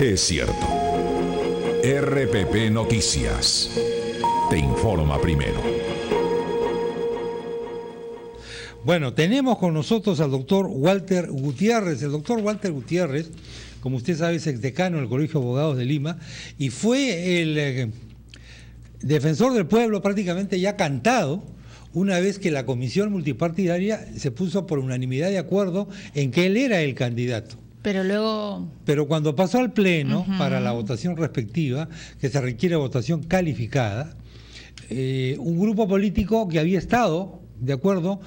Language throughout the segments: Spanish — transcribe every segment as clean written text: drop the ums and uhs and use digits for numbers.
es cierto. RPP Noticias. Te informa primero. Bueno, tenemos con nosotros al doctor Walter Gutiérrez. El doctor Walter Gutiérrez, como usted sabe, es exdecano del Colegio de Abogados de Lima y fue el defensor del pueblo prácticamente ya cantado una vez que la comisión multipartidaria se puso por unanimidad de acuerdo en que él era el candidato. Pero cuando pasó al pleno para la votación respectiva, que se requiere votación calificada, un grupo político que había estado de acuerdo.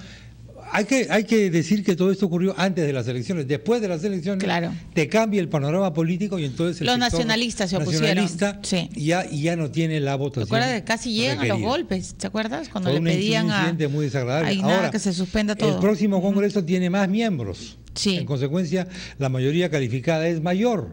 Hay que decir que todo esto ocurrió antes de las elecciones. Después de las elecciones, claro, te cambia el panorama político y entonces los nacionalistas se opusieron. Sí. Ya no tiene la votación. ¿Te acuerdas que casi llegan a los golpes? ¿Te acuerdas? Cuando fue le pedían un incidente muy desagradable. Ahora que se suspenda todo. El próximo Congreso tiene más miembros. Sí. En consecuencia, la mayoría calificada es mayor.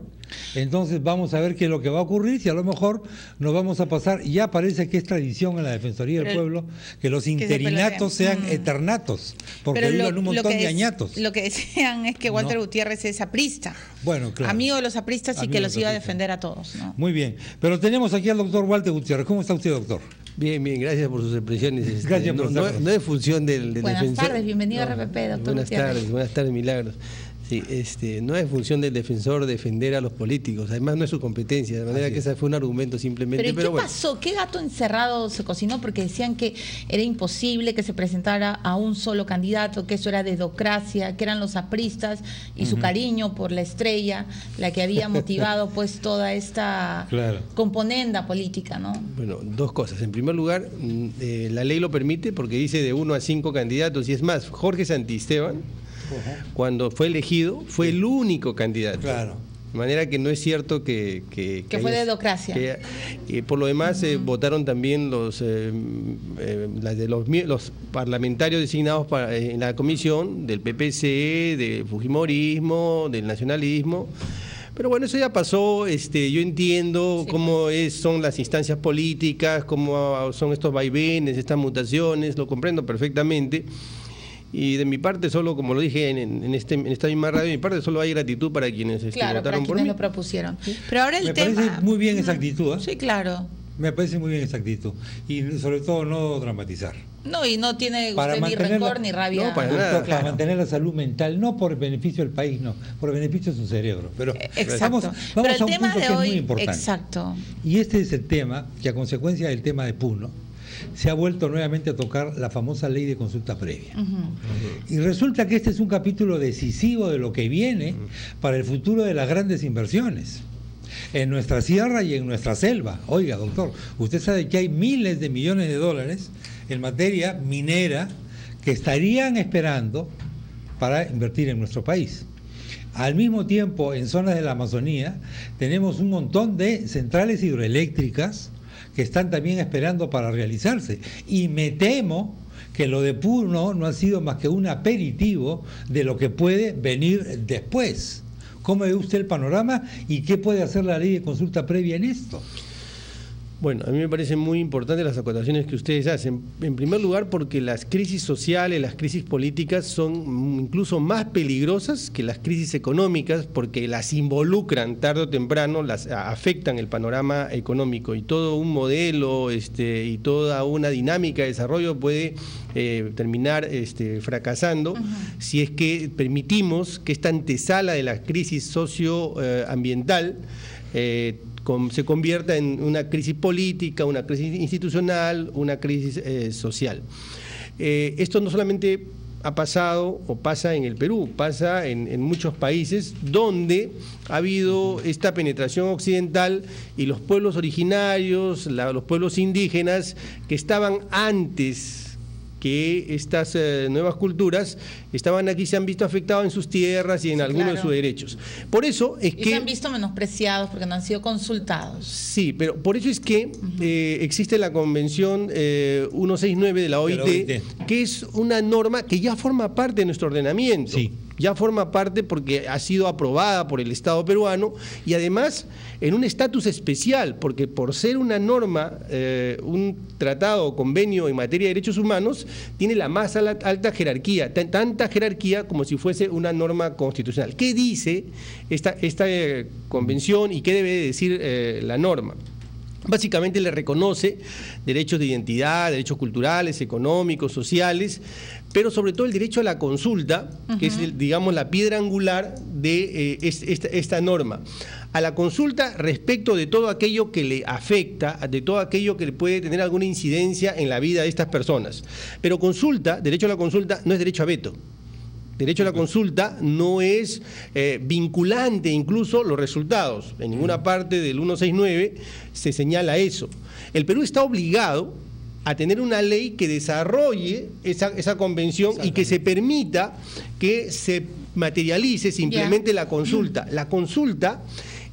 Entonces vamos a ver qué es lo que va a ocurrir, si a lo mejor nos vamos a pasar, ya parece que es tradición en la Defensoría del Pueblo, que los interinatos sean eternatos, porque duran un montón de añatos. Lo que desean es que Walter Gutiérrez es aprista. Bueno, claro. Amigo de los apristas y que los iba a defender a todos, ¿no? Muy bien, pero tenemos aquí al doctor Walter Gutiérrez. ¿Cómo está usted, doctor? Bien, gracias por sus expresiones. Gracias por no es función del Buenas defensor. Tardes, bienvenido a RPP, doctor Gutiérrez. Buenas tardes, Milagros. Sí, no es función del defensor defender a los políticos, además no es su competencia, de manera que ese fue un argumento simplemente. Pero ¿qué pasó? ¿Qué gato encerrado se cocinó? Porque decían que era imposible que se presentara a un solo candidato, que eso era dedocracia, que eran los apristas y su cariño por la estrella, la que había motivado pues toda esta componenda política, ¿no? Bueno, dos cosas. En primer lugar, la ley lo permite porque dice de 1 a 5 candidatos, y es más, Jorge Santisteban, cuando fue elegido, fue el único candidato. Claro. De manera que no es cierto que fue dedocracia. Por lo demás, votaron también los parlamentarios designados en la comisión del PPC, del Fujimorismo, del nacionalismo. Pero bueno, eso ya pasó. Yo entiendo cómo son las instancias políticas, cómo son estos vaivenes, estas mutaciones, lo comprendo perfectamente. Y de mi parte solo, como lo dije en esta misma radio, de mi parte solo hay gratitud para quienes votaron por mí. Lo propusieron. Pero ahora Me parece muy bien esa actitud. Sí, claro. Me parece muy bien esa actitud. Y sobre todo no dramatizar. No, y no tiene usted ni rencor ni rabia. No, para mantener la salud mental, no por beneficio del país, no, por beneficio de su cerebro. Pero vamos Pero a un punto que es muy importante. Exacto. Y este es el tema que, a consecuencia del tema de Puno, se ha vuelto nuevamente a tocar la famosa ley de consulta previa. Y resulta que este es un capítulo decisivo de lo que viene para el futuro de las grandes inversiones en nuestra sierra y en nuestra selva. Oiga, doctor, usted sabe que hay miles de millones de dólares en materia minera que estarían esperando para invertir en nuestro país. Al mismo tiempo, en zonas de la Amazonía tenemos un montón de centrales hidroeléctricas que están también esperando para realizarse. Y me temo que lo de Puno no ha sido más que un aperitivo de lo que puede venir después. ¿Cómo ve usted el panorama y qué puede hacer la ley de consulta previa en esto? Bueno, a mí me parecen muy importantes las acotaciones que ustedes hacen. En primer lugar, porque las crisis sociales, las crisis políticas son incluso más peligrosas que las crisis económicas, porque las involucran tarde o temprano, las afectan el panorama económico, y todo un modelo y toda una dinámica de desarrollo puede terminar fracasando si es que permitimos que esta antesala de la crisis socioambiental se convierta en una crisis política, una crisis institucional, una crisis social. Esto no solamente ha pasado o pasa en el Perú, pasa en muchos países donde ha habido esta penetración occidental y los pueblos originarios, los pueblos indígenas que estaban antes que estas nuevas culturas estaban aquí, se han visto afectados en sus tierras y en algunos de sus derechos. Por eso es que... se han visto menospreciados porque no han sido consultados. Sí, pero por eso es que existe la Convención 169 de la OIT, que es una norma que ya forma parte de nuestro ordenamiento. Sí. ya forma parte porque ha sido aprobada por el Estado peruano y además en un estatus especial, porque por ser una norma, un tratado o convenio en materia de derechos humanos, tiene la más alta jerarquía, tanta jerarquía como si fuese una norma constitucional. ¿Qué dice esta convención y qué debe decir la norma? Básicamente le reconoce derechos de identidad, derechos culturales, económicos, sociales, pero sobre todo el derecho a la consulta, que es, digamos, la piedra angular de esta norma. A la consulta respecto de todo aquello que le afecta, de todo aquello que puede tener alguna incidencia en la vida de estas personas. Pero consulta, derecho a la consulta, no es derecho a veto. Derecho a la consulta no es vinculante incluso los resultados. En ninguna parte del 169 se señala eso. El Perú está obligado a tener una ley que desarrolle esa convención y que se permita que se materialice, se implemente la consulta. La consulta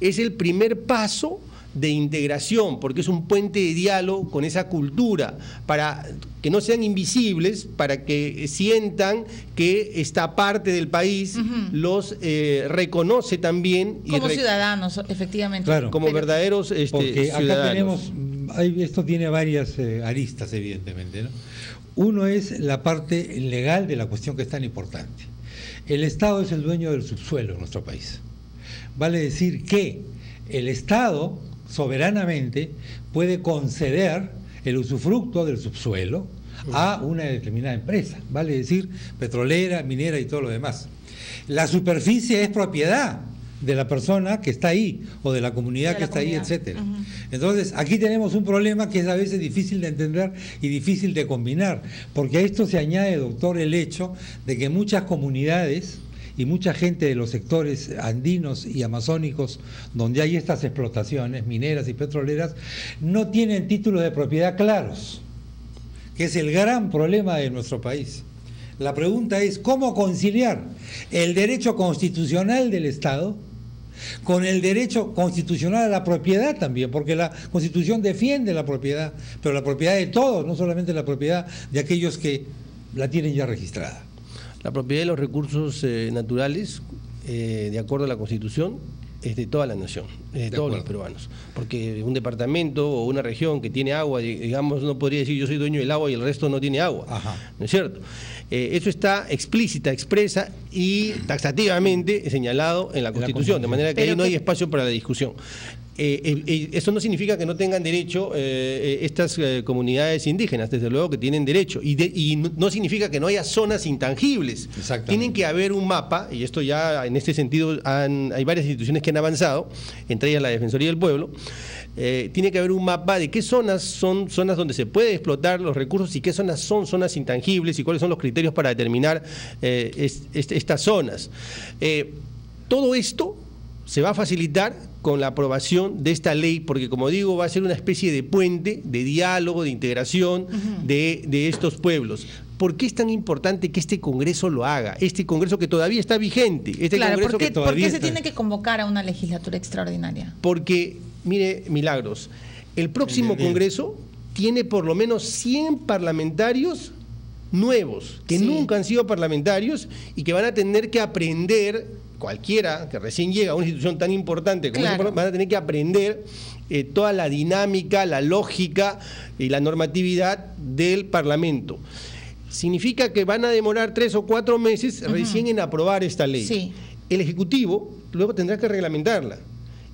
es el primer paso de integración, porque es un puente de diálogo con esa cultura, para que no sean invisibles, para que sientan que esta parte del país los reconoce también. Como ciudadanos, efectivamente. Claro. Como verdaderos porque ciudadanos. Acá tenemos, esto tiene varias aristas, evidentemente, ¿no? Uno es la parte legal de la cuestión, que es tan importante. El Estado es el dueño del subsuelo en nuestro país. Vale decir que el Estado soberanamente puede conceder el usufructo del subsuelo a una determinada empresa, vale decir petrolera, minera y todo lo demás. La superficie es propiedad de la persona que está ahí o de la comunidad que está ahí, etcétera. Entonces, aquí tenemos un problema que es a veces difícil de entender y difícil de combinar, porque a esto se añade, doctor, el hecho de que muchas comunidades y mucha gente de los sectores andinos y amazónicos donde hay estas explotaciones mineras y petroleras no tienen títulos de propiedad claros, que es el gran problema de nuestro país. La pregunta es cómo conciliar el derecho constitucional del Estado con el derecho constitucional a la propiedad también, porque la Constitución defiende la propiedad, pero la propiedad de todos, no solamente la propiedad de aquellos que la tienen ya registrada. La propiedad de los recursos naturales, de acuerdo a la Constitución, es de toda la nación, es de todos los peruanos. Porque un departamento o una región que tiene agua, digamos, no podría decir yo soy dueño del agua y el resto no tiene agua. ¿No es cierto? Eso está explícita, expresa y taxativamente señalado en la Constitución, de manera que ahí no hay espacio para la discusión. Eso no significa que no tengan derecho estas comunidades indígenas, desde luego que tienen derecho, y no significa que no haya zonas intangibles. Tienen que haber un mapa, y esto ya en este sentido hay varias instituciones que han avanzado, entre ellas la Defensoría del Pueblo. Tiene que haber un mapa de qué zonas son zonas donde se puede explotar los recursos y qué zonas son zonas intangibles y cuáles son los criterios para determinar estas zonas. Todo esto se va a facilitar con la aprobación de esta ley, porque como digo, va a ser una especie de puente, de diálogo, de integración de estos pueblos. ¿Por qué es tan importante que este Congreso lo haga? Este Congreso que todavía está vigente. Congreso ¿por qué se tiene que convocar a una legislatura extraordinaria? Porque, mire, Milagros, el próximo Congreso tiene por lo menos 100 parlamentarios nuevos, que nunca han sido parlamentarios y que van a tener que aprender, cualquiera que recién llega a una institución tan importante como esa, van a tener que aprender toda la dinámica, la lógica y la normatividad del Parlamento. Significa que van a demorar 3 o 4 meses recién en aprobar esta ley. El Ejecutivo luego tendrá que reglamentarla.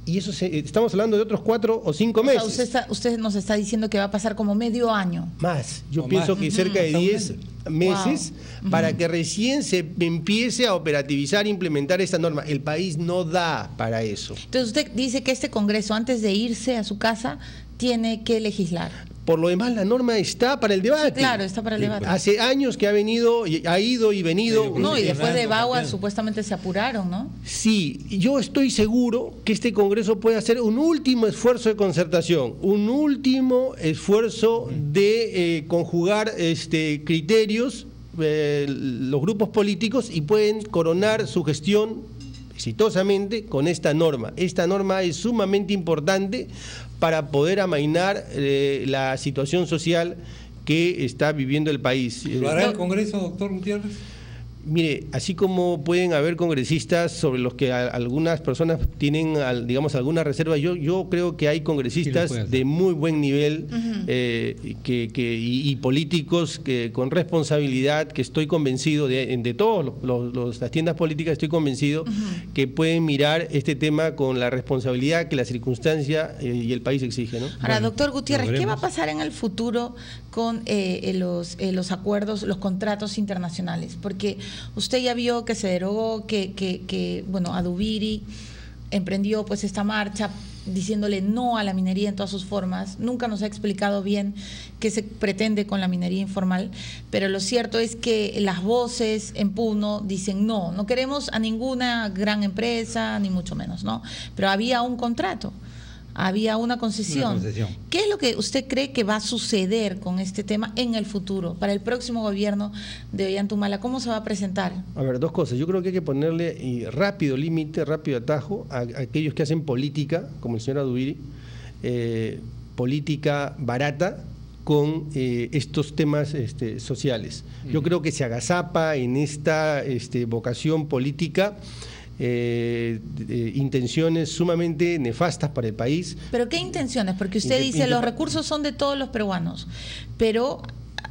Y eso estamos hablando de otros 4 o 5 meses. O sea, usted nos está diciendo que va a pasar como medio año. Más, yo pienso que cerca de 10 meses para que recién se empiece a operativizar, implementar esta norma. El país no da para eso. Entonces usted dice que este Congreso, antes de irse a su casa, tiene que legislar. Por lo demás, la norma está para el debate. Sí, claro, está para el debate. Hace años que ha ido y venido. No, y después de Bagua supuestamente se apuraron, ¿no? Sí, yo estoy seguro que este Congreso puede hacer un último esfuerzo de concertación, un último esfuerzo de conjugar criterios, los grupos políticos, y pueden coronar su gestión exitosamente con esta norma. Esta norma es sumamente importante para poder amainar la situación social que está viviendo el país. ¿Lo hará el Congreso, doctor Gutiérrez? Mire, así como pueden haber congresistas sobre los que algunas personas tienen, digamos, alguna reserva, yo creo que hay congresistas de muy buen nivel y políticos que con responsabilidad, que estoy convencido de todos las tiendas políticas, estoy convencido que pueden mirar este tema con la responsabilidad que la circunstancia y el país exige, ¿no? Ahora, doctor Gutiérrez, ¿qué va a pasar en el futuro con los acuerdos, los contratos internacionales? Porque usted ya vio que se derogó, que bueno, Adubiri emprendió pues esta marcha diciéndole no a la minería en todas sus formas. Nunca nos ha explicado bien qué se pretende con la minería informal, pero lo cierto es que las voces en Puno dicen no queremos a ninguna gran empresa, ni mucho menos, ¿no? Pero había un contrato. Había una concesión. ¿Qué es lo que usted cree que va a suceder con este tema en el futuro, para el próximo gobierno de Ollantumala? ¿Cómo se va a presentar? A ver, dos cosas. Yo creo que hay que ponerle rápido límite, rápido atajo a aquellos que hacen política, como el señor Adubiri, política barata con estos temas sociales. Yo creo que se agazapa en esta vocación política intenciones sumamente nefastas para el país. ¿Pero qué intenciones? Porque usted dice los recursos son de todos los peruanos, pero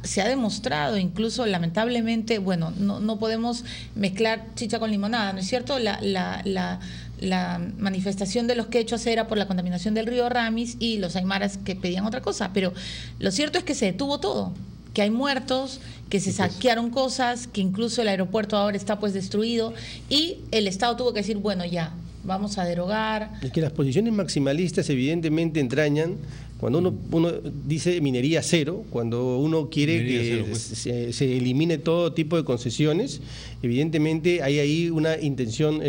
se ha demostrado, incluso lamentablemente, bueno, no podemos mezclar chicha con limonada, ¿no es cierto? La manifestación de los quechuas era por la contaminación del río Ramis y los aymaras que pedían otra cosa, pero lo cierto es que se detuvo todo, que hay muertos, que se saquearon cosas, que incluso el aeropuerto ahora está pues destruido y el Estado tuvo que decir, bueno, ya, vamos a derogar. Es que las posiciones maximalistas evidentemente entrañan cuando uno dice minería cero, cuando uno quiere que se elimine todo tipo de concesiones, evidentemente hay ahí una intención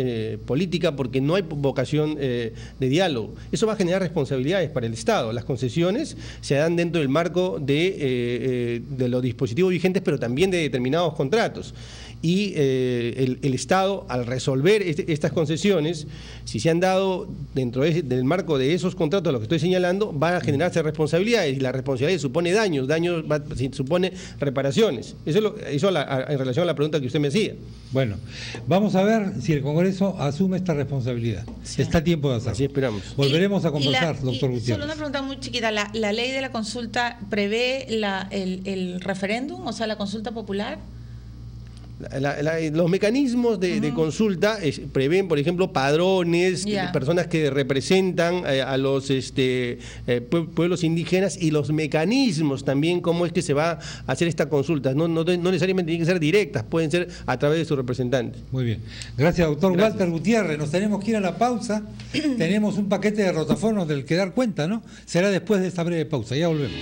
política porque no hay vocación de diálogo. Eso va a generar responsabilidades para el Estado. Las concesiones se dan dentro del marco de los dispositivos vigentes, pero también de determinados contratos. Y el Estado, al resolver estas concesiones, si se han dado dentro del marco de esos contratos a los que estoy señalando, van a generarse responsabilidades, y la responsabilidad supone daños supone reparaciones. Eso en relación a la pregunta que usted me hacía. Bueno, vamos a ver si el Congreso asume esta responsabilidad. Sí. Está a tiempo de hacerlo. Así esperamos. Volveremos a conversar, doctor Gutiérrez. Solo una pregunta muy chiquita. ¿La ley de la consulta prevé el referéndum, o sea, la consulta popular? Los mecanismos de consulta prevén, por ejemplo, padrones, personas que representan a los pueblos indígenas, y los mecanismos también, cómo es que se va a hacer esta consulta. No necesariamente tienen que ser directas, pueden ser a través de sus representantes. Muy bien. Gracias, doctor Walter Gutiérrez. Nos tenemos que ir a la pausa. Tenemos un paquete de rotafonos del que dar cuenta, ¿no? Será después de esta breve pausa. Ya volvemos.